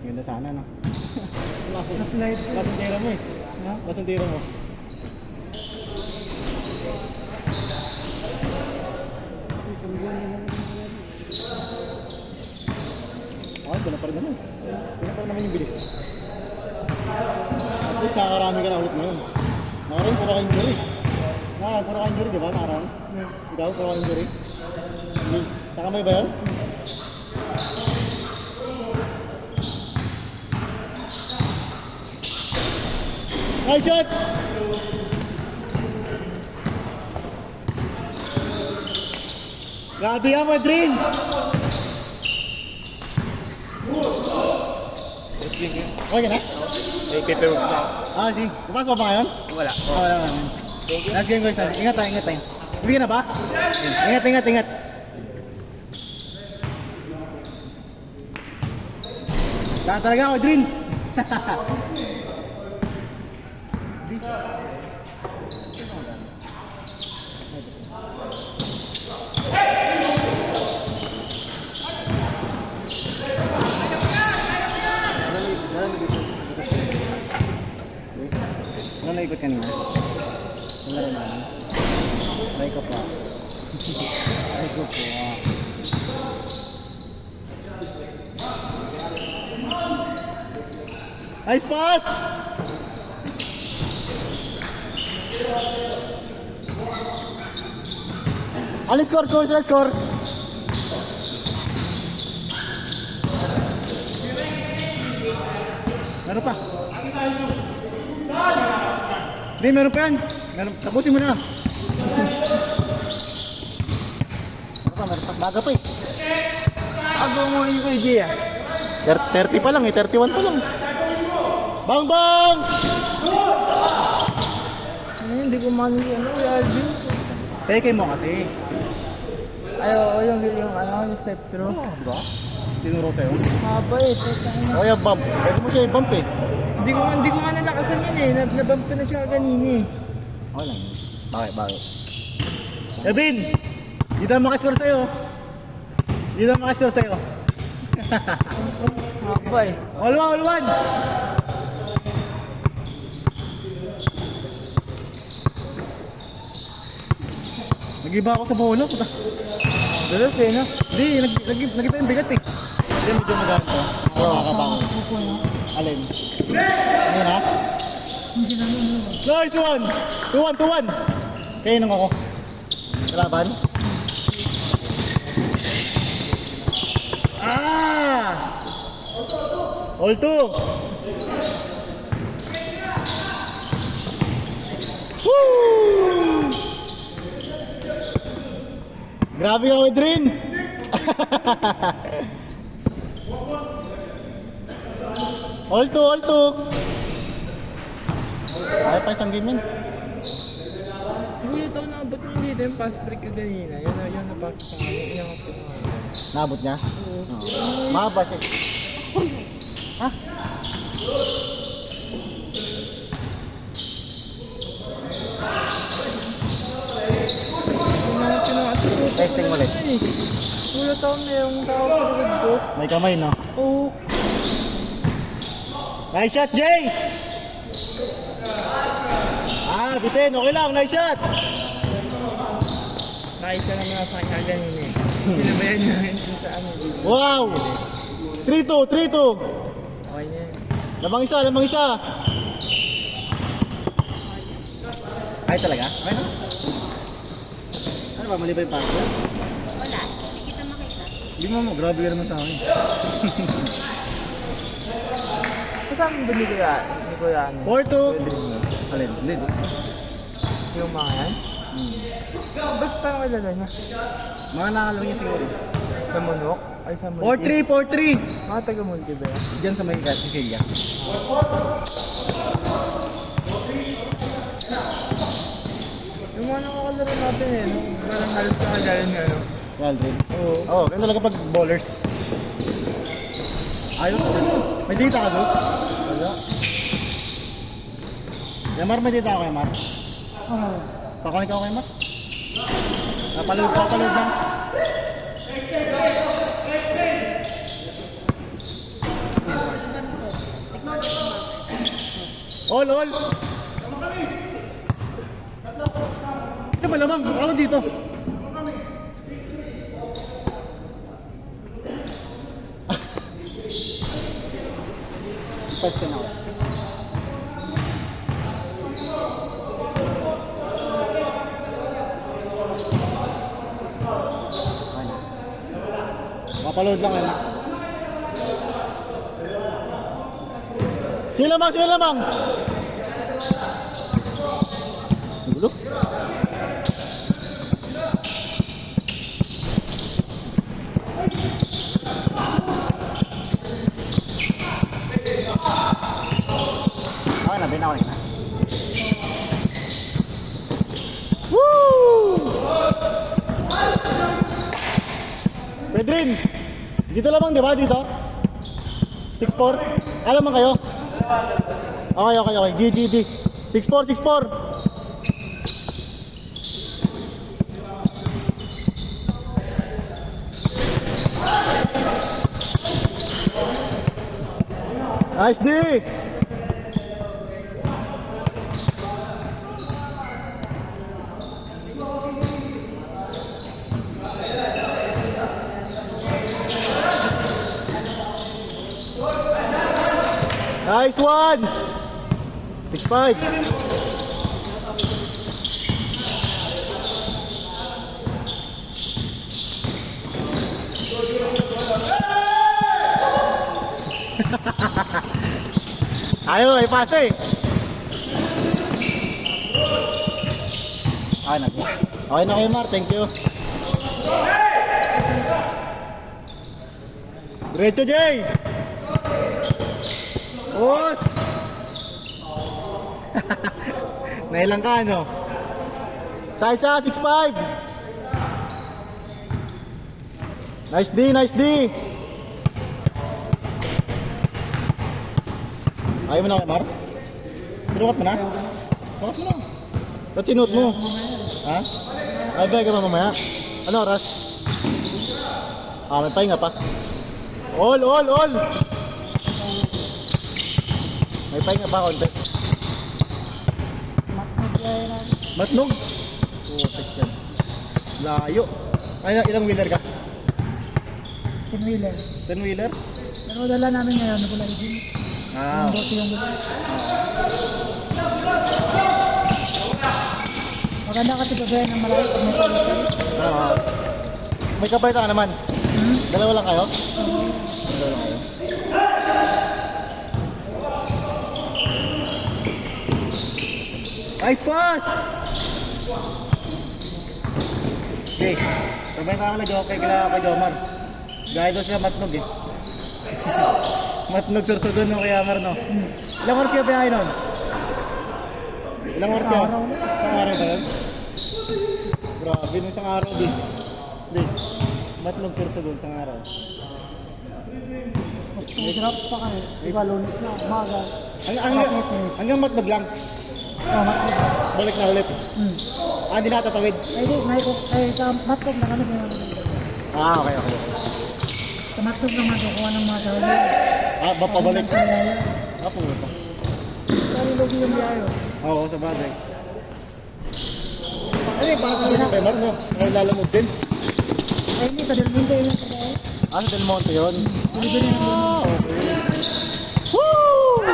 Ganda sana, no? Na-slide. Lasang tira mo eh. Ha? Lasang tira mo. Isang buwan na naman. Doon na pa rin naman. Doon na pa rin naman yung bilis. At least nakakarami ka na ulit ngayon. Nakaraan, puro ka injury. Nakaraan, puro ka injury, di ba? Nakaraan. Ikaw, puro ka injury. Sa kamay ba yun? Nice shot! Grabe yan, Madrin! Okay na? May paperwork na. Sige. Papasok ba ngayon? Wala. Wala naman. Last game guys. Ingat tayo, ingat tayo. Bigyan na ba? Ingat, ingat, ingat. Lahat talaga ako, Drin. Ano naikot kanina? Wala rin naman. Try ko pa. Try ko po. Nice pass! Ano score, coach? Ano score? Meron pa. Hindi, meron pa yan. Meron, tapusin mo na. Meron pa. Baga pa eh. Ako mo yung kay Gia. 30 pa lang eh, 31 pa lang. Bang bang! Hindi ko man yung Alvin. Peke mo kasi. Yung step through. Diba? Tinuro sa'yo. Haba eh. Teka, Kaya bump. Pwede mo siya i-bump eh. Hindi ko nga nalakasan yan eh. Nabump ko na siya kanina eh. Okay lang yun. Bakit? Evin! Dito na makascore sa'yo. Dito na makascore sa'yo. Haba eh. All one! Nag-iba ako sa bola. Puta. Dalas eh no? Hindi, nag-iba yung bigat eh. Hindi, medyo magamit ko. Nakakabang. Alin? Ano na? Nice one! 2-1! Kaya nang ako. Kalaban? All two! Woo! Grabe ka, Edrin! All two! Ay pa isang game yun. Siguro ito naabot mo dito yung pass break ko kanina. Yung napasok ko nga. Yung napasok ko nga. Naabot niya? Oo. Mahaba siya. Ha? Testing ulit. Wala taon na yung tao sa likod ko. May kamay, no? Oo. Nice shot, Jay! Bitin. Okay lang. Nice shot! Nakita naman ako sa kanya ganun eh. Sinabayan niya rin sa ano. Wow! 3-2! Okay na yan. Lamang isa! Ay talaga? Ay no? Ano ba? Mali ba yung pass ko? Wala, hindi kita makita. Hindi mo, grabe ka naman sa akin. Kasama ba ni Kuya? Ni Kuya ano? 4-2! Alin? Hindi. Yung mga yan? Ba't parang kilala niya? Mga nakalaro niya siguro. Sa Monok? Ay sa Multi? 4-3! Mga taga-Multi ba yan? Diyan sa may Sicilia. Yung mga nakakalaro natin eh, no? Parang halos nakagalan nga, no? Real Madrid. Oo. Oo, ganun talaga pag bowlers. Ayos. May data ka, Sus? Wala. Yamar, may data ako, Yamar. Pakunik ako, Yamar. Papaload lang. All. Ano ba lamang? Ako dito. Pass ka na ako. Mapaload lang yan. Sila mang! Gulo? Nabinaw na. Woo! Pedrin! Dito lamang, di ba? Dito? 6'4"? Alam man kayo? Okay. GGD. 6'4". Nice D! Nice one! 6'5". Ayaw, may pasa eh. Okay na kayo, Mar. Thank you. Diretso, Jay! Boss! Nailang ka, no? Saisa, 6'5". Nice D! Ayaw mo na, Mar? Sinukat mo na? Sinukat mo na. Ba't sinuot mo? Ha? Ay, ba, ka ba mamaya? Ano oras? May pahinga pa. All! May pahinga pa, konti. Matnog? Putik yan. Layo. Ay, ilang wheeler ka? 10-wheeler. 10-wheeler? Pero dala namin ngayon, nagula din. Ang bote yung gula. Maganda kasi pagkaya ng malayo pag may palitan. May kapalitan ka naman? Dalawa lang kayo? Dalawa lang kayo. Nice pass! Okay, sabay ka lang kay Jomar. Gaya doon siya matnog eh. Matnog sursudon no kaya Mar no? Ilang oras kaya biyahe nun? Ilang oras kaya? Isang araw ba yun? Grabe, nung isang araw din. Matnog sursudon isang araw. Mas 2 drops pa kami. Diba, lunes na, umaga. Hanggang matnog lang. Matnog. Balik na ulit. Hindi na tatawid. Sa matnog na kami. Okay. Sa matnog naman, kukuha ng mga tawid. Pabalik. Sa yaya. Pumunta. Kali logi yung biyayo. Oo, sa bagay. Para sa mga Mar, no? Ay, lalamog din. Ay, hindi, sa Del Monte yun sa biyayo. Sa Del Monte yun? Dito na yung Okay. Woo!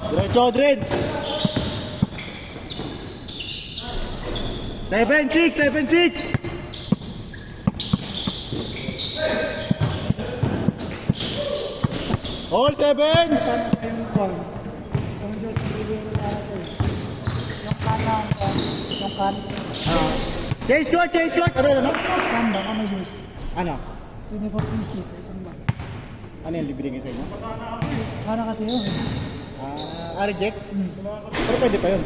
Diretso, Dred! 7-6! All 7! yung corn. Yung Diyos na bigyan ko para sa'yo. Yung kan. Change squad! Ano? Kan ba? Ano Diyos? Ano? 24 pieces sa isang box. Ano yung libigay sa inyo? Ano kasi yun? Reject? Pero pwede pa yun.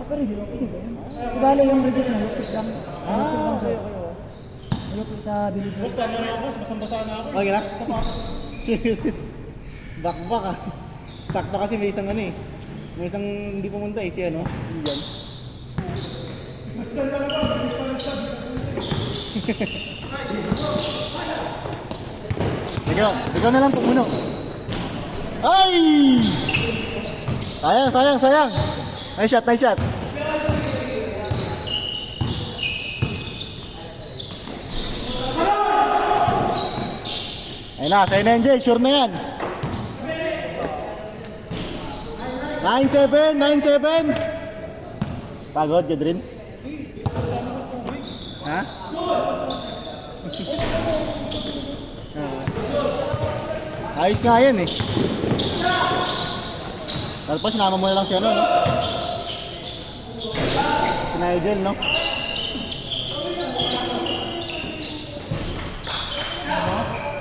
Pero di ba? Pwede ba yun? Ibali yung reject na lupit lang. Okay. Lupit sa delivery. Tama na ako, basang-basa na ako. Okay na? Bakbak ah. Sakto kasi may isang ano eh. May isang hindi pumunta eh, si ano? Yan. Ikaw na lang po muna. Ay! Sayang, sayang, sayang. Nice shot, nice shot. Ayun na, sa'yo na yan, Jake. Sure na yan. 9-7, 9-7. Pagod, Jedrin? Ha? Ayos nga yan eh. Tapos sinama mo na lang si ano, no? Si Nigel, no?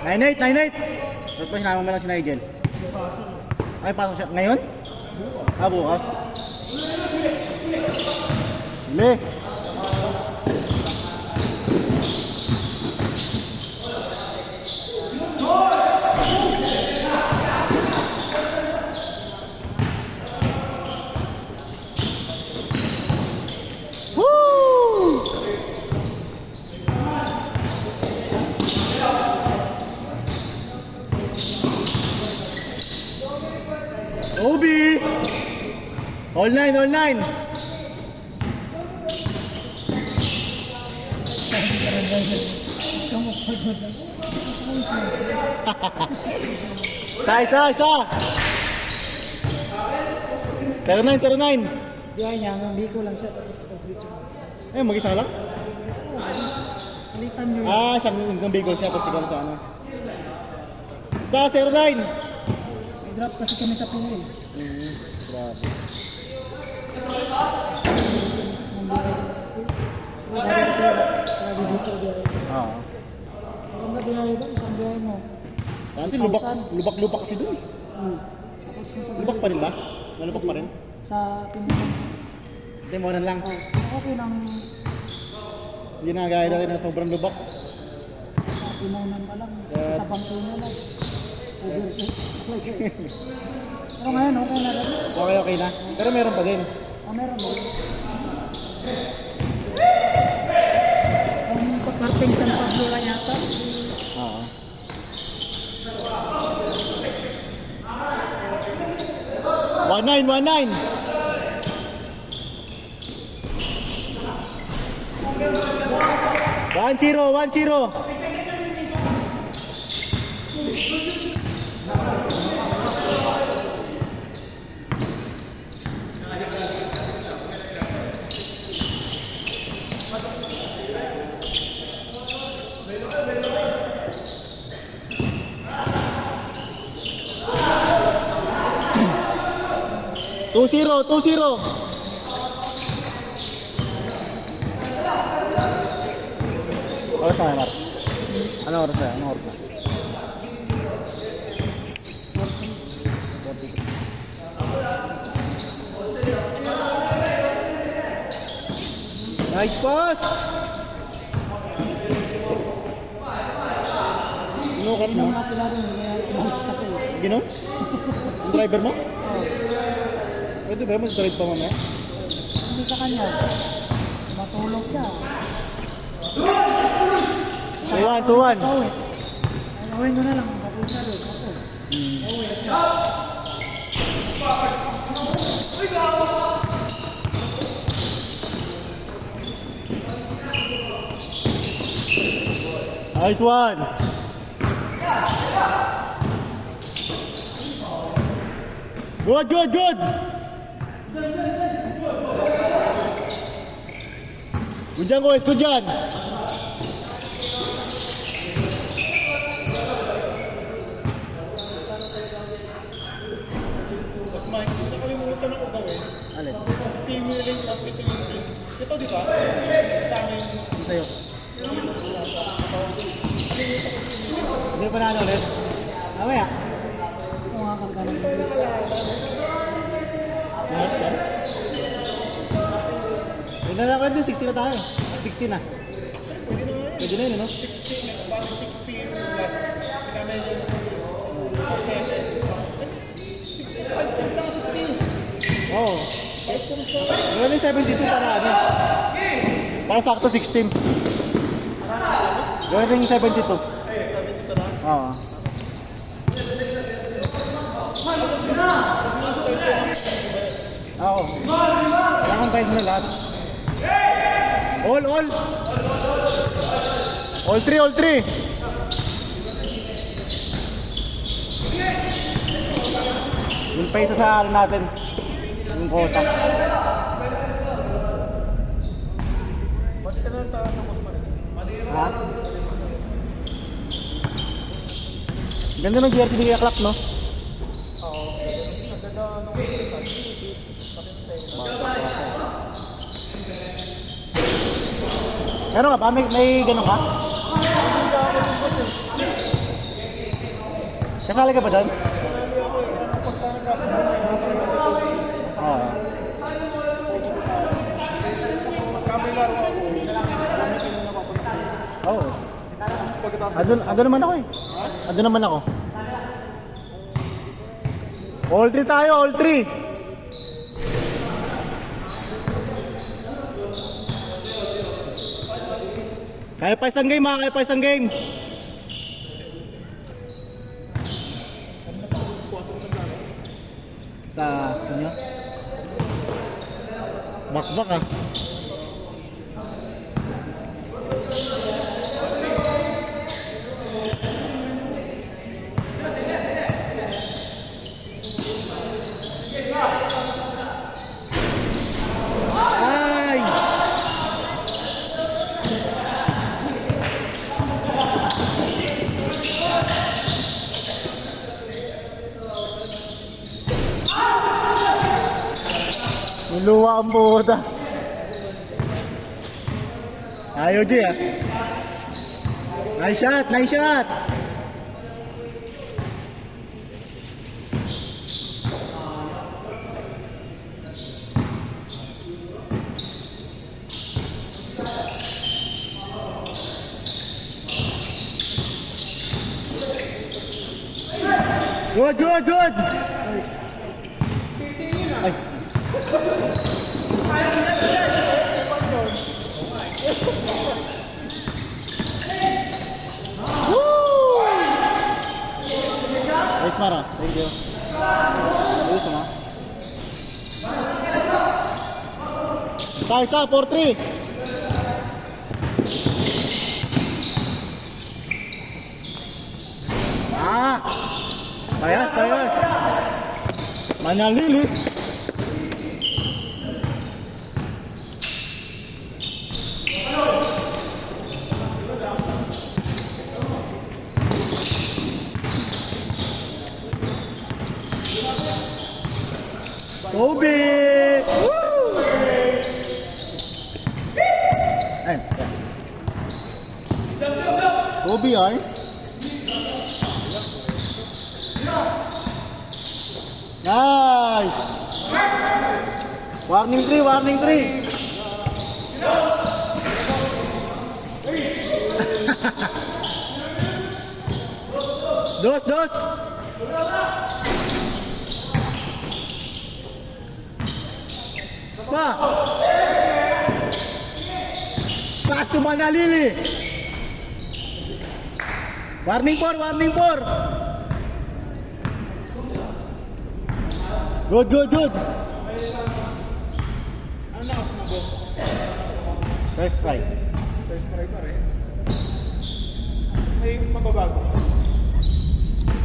Nine-eight, 9-8. Tapos sinama mo lang si Nigel. Ay, pasok siya. Ngayon? Ah, bukas. Huli. Woo! Obi! All nine, all nine! Isa! 09! Diyan niya, ang biko lang siya, tapos pag-reach mo. Eh, mag-isa lang? Palitan nyo. Ah, siyang nagbigo siya tapos siguro sa ano. Isa, 09! May drop kasi kami sa pili. Grabe. Sabi ko siya, sabi dito diyan. Oo. Maganda biyahe doon, isang biyahe mo. Kasi lubak kasi dun. Tapos kung sa Lubak pa rin ba? Nalubak pa rin? sa timunan. Timonan lang. Okay lang Hindi na gaya dati na sobrang lubak. sa timunan pa lang. Sa bangko na lang. Overtake. Pero ngayon, okay na rin. Okay na. Pero meron pa din. Meron mo. Ang pagparting San Pablo lang yata. Oo. One nine. 1-0. Two zero. Oras na, Mark. Ano oras na? Nice pass! Ka rin, Inom no? nga sila rin, kaya umalis ako. Ginom? Yung driver mo? Pwede ba? Mas drive pa mamaya? Hindi ka kanya. Matulog siya. 2-1. Pauwi. Gawin ko na lang, papunta doon. Ako. Pauwi siya. Nice one! Good! Good dyan, guys! Good dyan! Mas Mike, nakalimutan ako gawin. Alin? Simulate ang activity. Ito di ba? Sa amin. Ano sa'yo? Hindi pa na ulit? Mamaya? Ito nga karga ng Lahat yan? Yun na lang ako din, 16 na tayo. 16 na. Pwede na yun, ano? 16, about 16 plus. Kasi kami yung 7. Oo. Gawin yung 72 para ano? Para sakto 16. Gawin yung 72. 72 na. Oo. Oo. Kaya kong tayo na lahat. All. All three. Yung pa isa sa ano natin. Yung kota. Ha? Ganda ng GRTD kaya clock, no? Ano ka ba? May ganun ka? Kasali ka ba doon? Oo. Oo. Andun naman ako eh. Andun naman ako. All 3 tayo, all 3. Kaya pa isang game ha, kaya pa isang game. Sa ano? Bakbak ah. Ay! Niluwa ang puta. Ayaw di ah. Nice shot. Good. Ay. Nice Mara, thank you. Ayos na. Isa, 4-3. Parehas. Manalilit. Kobe! Woo! Ayun. Kobe ay. Nice! Warning 3. Dos. Pa! Pass to Manalili! Warning 4! Good! Ano na ako na boss? First try. First try pa rin. May mababago.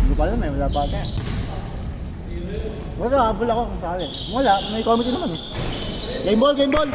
Hindi pa alam eh, wala pa ata. Wala, habol ako kung saan eh. Wala, may comedy naman eh. Game ball!